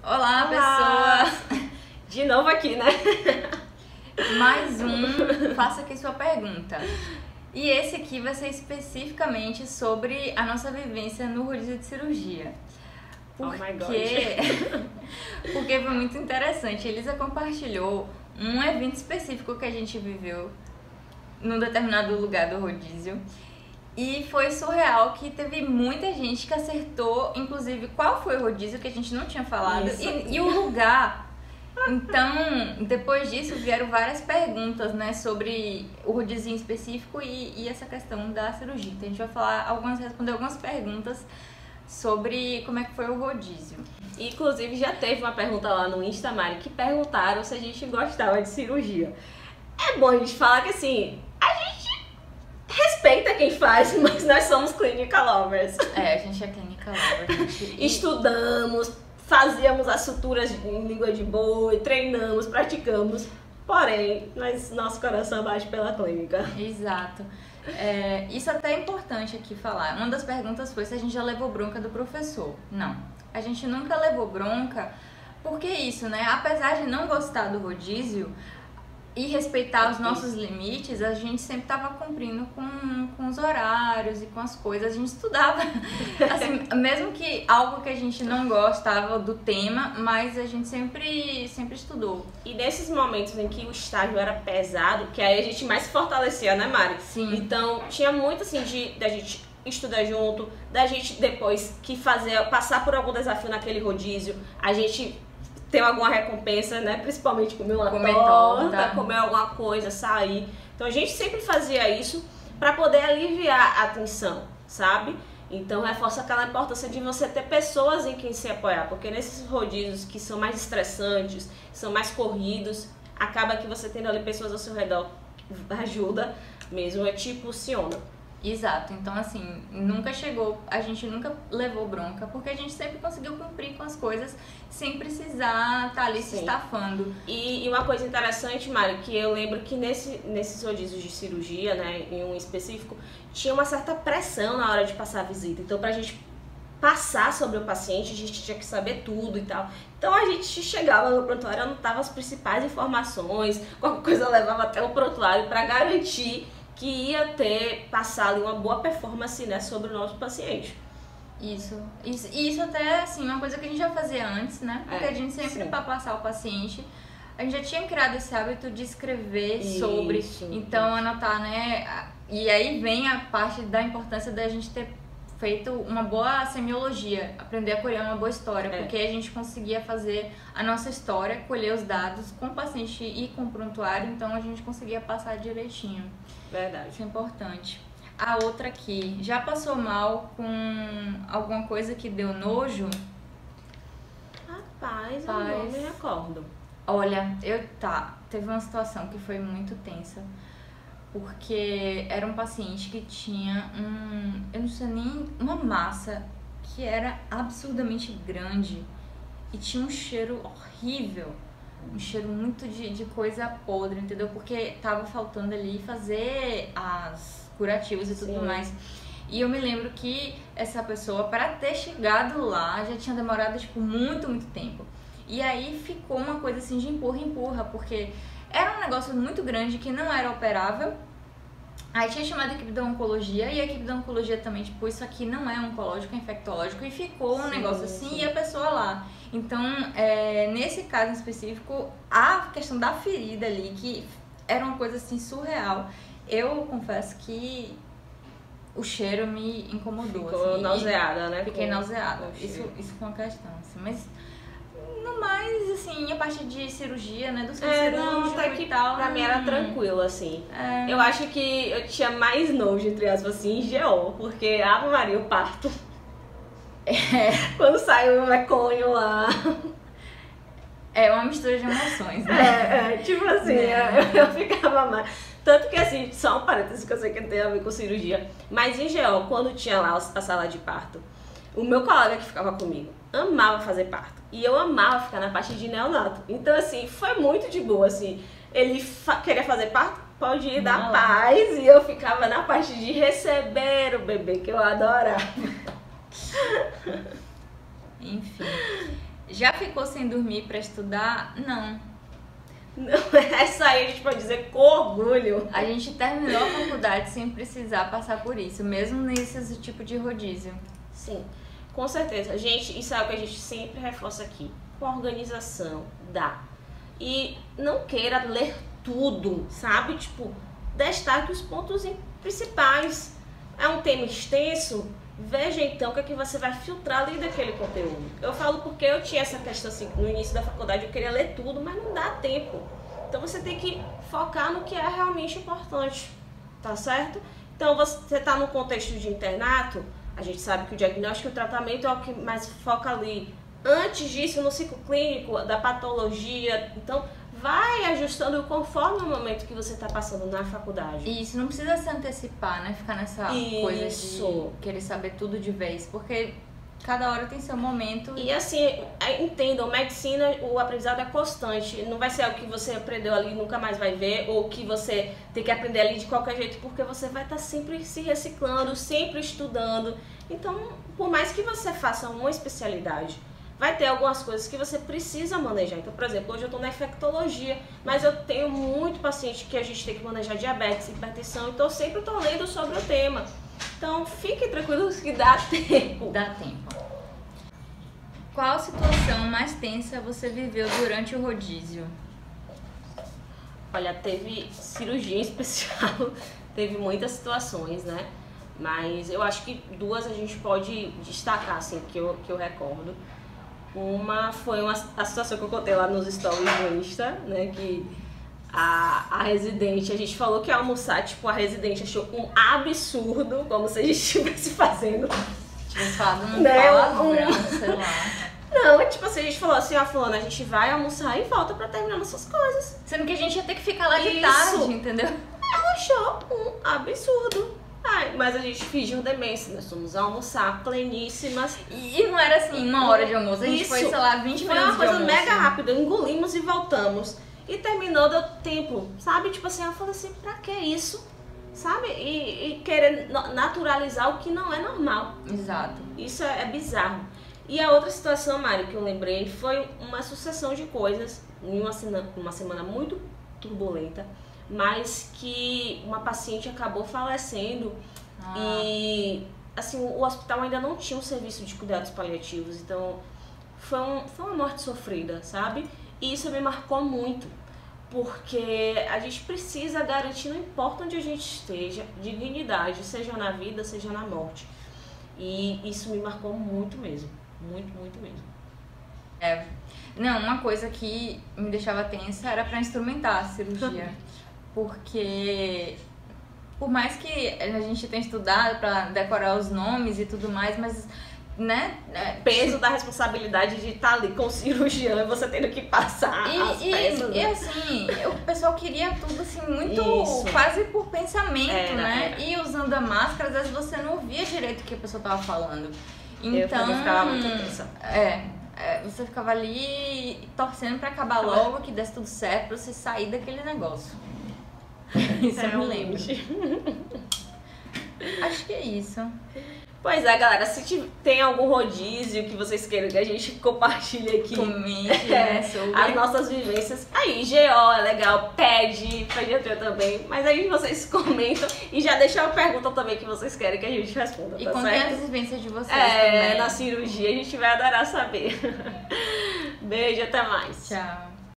Olá, Olá. pessoas! De novo aqui, né? Mais um, faça aqui sua pergunta. E esse aqui vai ser especificamente sobre a nossa vivência no rodízio de cirurgia. Oh my God. Porque foi muito interessante. Elisa compartilhou um evento específico que a gente viveu num determinado lugar do rodízio. E foi surreal que teve muita gente que acertou, inclusive, qual foi o rodízio que a gente não tinha falado e o lugar. Então, depois disso, vieram várias perguntas, né, sobre o rodízio em específico e essa questão da cirurgia. Então, a gente vai falar responder algumas perguntas sobre como é que foi o rodízio. Inclusive, já teve uma pergunta lá no Insta, Mari, que perguntaram se a gente gostava de cirurgia. É bom a gente falar que, assim, a gente respeita quem faz, mas nós somos clinical lovers. A gente é clinical lover. Estudamos, fazíamos as suturas em língua de boi, treinamos, praticamos. Porém, nosso coração bate pela clínica. Exato. Isso até é importante aqui falar. Uma das perguntas foi se a gente já levou bronca do professor. Não, a gente nunca levou bronca, porque isso, né? Apesar de não gostar do rodízio e respeitar os nossos limites, a gente sempre estava cumprindo com os horários e com as coisas. A gente estudava, assim, mesmo que algo que a gente não gostava do tema, mas a gente sempre estudou. E nesses momentos em que o estágio era pesado, que aí a gente mais se fortalecia, né, Mari? Sim. Então, tinha muito assim da gente estudar junto, da gente depois que passar por algum desafio naquele rodízio, a gente ter alguma recompensa, né? Principalmente comer uma torta, comer alguma coisa, sair. Então a gente sempre fazia isso para poder aliviar a tensão, sabe? Então reforça aquela importância de você ter pessoas em quem se apoiar, porque nesses rodízios que são mais estressantes, são mais corridos, acaba que você tendo ali pessoas ao seu redor que ajuda mesmo, é tipo Ciona. Exato, então assim, a gente nunca levou bronca, porque a gente sempre conseguiu cumprir com as coisas sem precisar estar ali se estafando. E uma coisa interessante, Mari, que eu lembro que nesses rodízios de cirurgia, né, em um específico, tinha uma certa pressão na hora de passar a visita. Então, pra gente passar sobre o paciente, a gente tinha que saber tudo e tal. Então, a gente chegava no prontuário, anotava as principais informações, qualquer coisa levava até o prontuário para garantir que ia passar ali uma boa performance, né, sobre o nosso paciente. Isso até, assim, uma coisa que a gente já fazia antes, né? Porque a gente sempre, para passar o paciente, a gente já tinha criado esse hábito de escrever sobre, então anotar, né? E aí vem a parte da importância da gente ter feito uma boa semiologia, aprender a colher uma boa história, porque a gente conseguia fazer a nossa história, colher os dados com o paciente e com o prontuário, então a gente conseguia passar direitinho. Verdade. Isso é importante. A outra aqui, já passou mal com alguma coisa que deu nojo? Rapaz, eu não me recordo. Olha, teve uma situação que foi muito tensa, porque era um paciente que tinha eu não sei nem, uma massa que era absurdamente grande e tinha um cheiro horrível, um cheiro muito de coisa podre, entendeu? Porque tava faltando ali fazer as curativos e tudo mais. E eu me lembro que essa pessoa, para ter chegado lá, já tinha demorado, tipo, muito tempo. E aí ficou uma coisa assim de empurra, porque era um negócio muito grande que não era operável. Aí tinha chamado a equipe da oncologia, e a equipe da oncologia também, tipo, isso aqui não é oncológico, é infectológico, e ficou um negócio assim, e a pessoa lá. Então, nesse caso em específico, a questão da ferida ali, que era uma coisa assim surreal, eu confesso que o cheiro me incomodou. Ficou assim, nauseada, né? Fiquei nauseada, isso foi uma questão, assim, mas no mais, assim, a parte de cirurgia, né, do cirúrgico e tal. Pra mim era tranquilo, assim. Eu acho que eu tinha mais nojo, entre aspas, assim, em GO, porque Ave Maria, o parto. Quando saiu o mecônio lá. É uma mistura de emoções, né? Tipo assim, eu ficava mais. Tanto que, assim, só um parênteses que eu sei que tem a ver com cirurgia, mas em GO, quando tinha lá a sala de parto, o meu colega que ficava comigo amava fazer parto. E eu amava ficar na parte de neonato. Então, assim, foi muito de boa, assim. Ele queria fazer parto, pode ir dar paz. E eu ficava na parte de receber o bebê, que eu adorava. Enfim. Já ficou sem dormir pra estudar? Não. Não, essa aí a gente pode dizer com orgulho. A gente terminou a faculdade sem precisar passar por isso, mesmo nesse tipo de rodízio. Sim, com certeza. Gente, isso é o que a gente sempre reforça aqui. Com a organização, dá. E não queira ler tudo, sabe? Tipo, destaque os pontos principais. É um tema extenso? Veja então o que é que você vai filtrar ali daquele conteúdo. Eu falo porque eu tinha essa questão assim, no início da faculdade eu queria ler tudo, mas não dá tempo. Então você tem que focar no que é realmente importante, tá certo? Então você está no contexto de internato, a gente sabe que o diagnóstico e o tratamento é o que mais foca ali. Antes disso, no ciclo clínico, da patologia, então vai ajustando conforme o momento que você está passando na faculdade. Isso, não precisa se antecipar, né? Ficar nessa coisa de querer saber tudo de vez, porque cada hora tem seu momento. E assim, entendam, medicina, o aprendizado é constante. Não vai ser o que você aprendeu ali e nunca mais vai ver, ou que você tem que aprender ali de qualquer jeito, porque você vai estar sempre se reciclando, sempre estudando. Então, por mais que você faça uma especialidade, vai ter algumas coisas que você precisa manejar. Então, por exemplo, hoje eu estou na infectologia, mas eu tenho muito paciente que a gente tem que manejar diabetes, hipertensão, então eu sempre estou lendo sobre o tema. Então, fiquem tranquilos que dá tempo. Dá tempo. Qual situação mais tensa você viveu durante o rodízio? Olha, teve cirurgia em especial, teve muitas situações, né? Mas eu acho que duas a gente pode destacar, assim, que eu recordo. Uma foi a situação que eu contei lá nos stories do Insta, né, que a residente, a gente falou que ia almoçar, tipo, a residente achou um absurdo, como se a gente estivesse fazendo. Tivesse falado um palavrão, sei lá. Não, tipo assim, a gente falou assim, ó, fulana, a gente vai almoçar e volta pra terminar nossas coisas. Sendo que a gente ia ter que ficar lá de tarde, entendeu? Ela achou um absurdo. Ai, mas a gente fingiu demência, nós fomos almoçar pleníssimas. E não era assim, uma hora de almoço, a gente foi, sei lá, 20 minutos de almoço. Foi uma coisa mega rápida, engolimos e voltamos. E terminou, deu tempo, sabe? Tipo assim, eu falei assim, pra que isso? Sabe? E querer naturalizar o que não é normal. Exato. Isso é bizarro. E a outra situação, Mari, que eu lembrei, foi uma sucessão de coisas, em uma semana muito turbulenta, mas que uma paciente acabou falecendo e assim, o hospital ainda não tinha um serviço de cuidados paliativos, então foi uma morte sofrida, sabe? E isso me marcou muito, porque a gente precisa garantir, não importa onde a gente esteja, dignidade, seja na vida, seja na morte. E isso me marcou muito mesmo, muito, muito mesmo. Não, uma coisa que me deixava tensa era pra instrumentar a cirurgia. Porque, por mais que a gente tenha estudado pra decorar os nomes e tudo mais, mas, né? Peso da responsabilidade de estar ali com o cirurgião e você tendo que passar as peças. E assim, o pessoal queria tudo assim, muito quase por pensamento, né? E usando a máscara, às vezes você não ouvia direito o que a pessoa tava falando. Então, eu ficava muito tensa. Você ficava ali torcendo pra acabar logo, que desse tudo certo, pra você sair daquele negócio. Isso eu me lembro. Acho que é isso. Pois é, galera, se tem algum rodízio que vocês queiram que a gente compartilhe aqui, comente, as nossas vivências, aí GO é legal, pediatria também, mas aí vocês comentam e já deixam a pergunta também que vocês querem que a gente responda, e tá contem certo? as vivências de vocês também. Na cirurgia a gente vai adorar saber. Beijo, até mais. Tchau.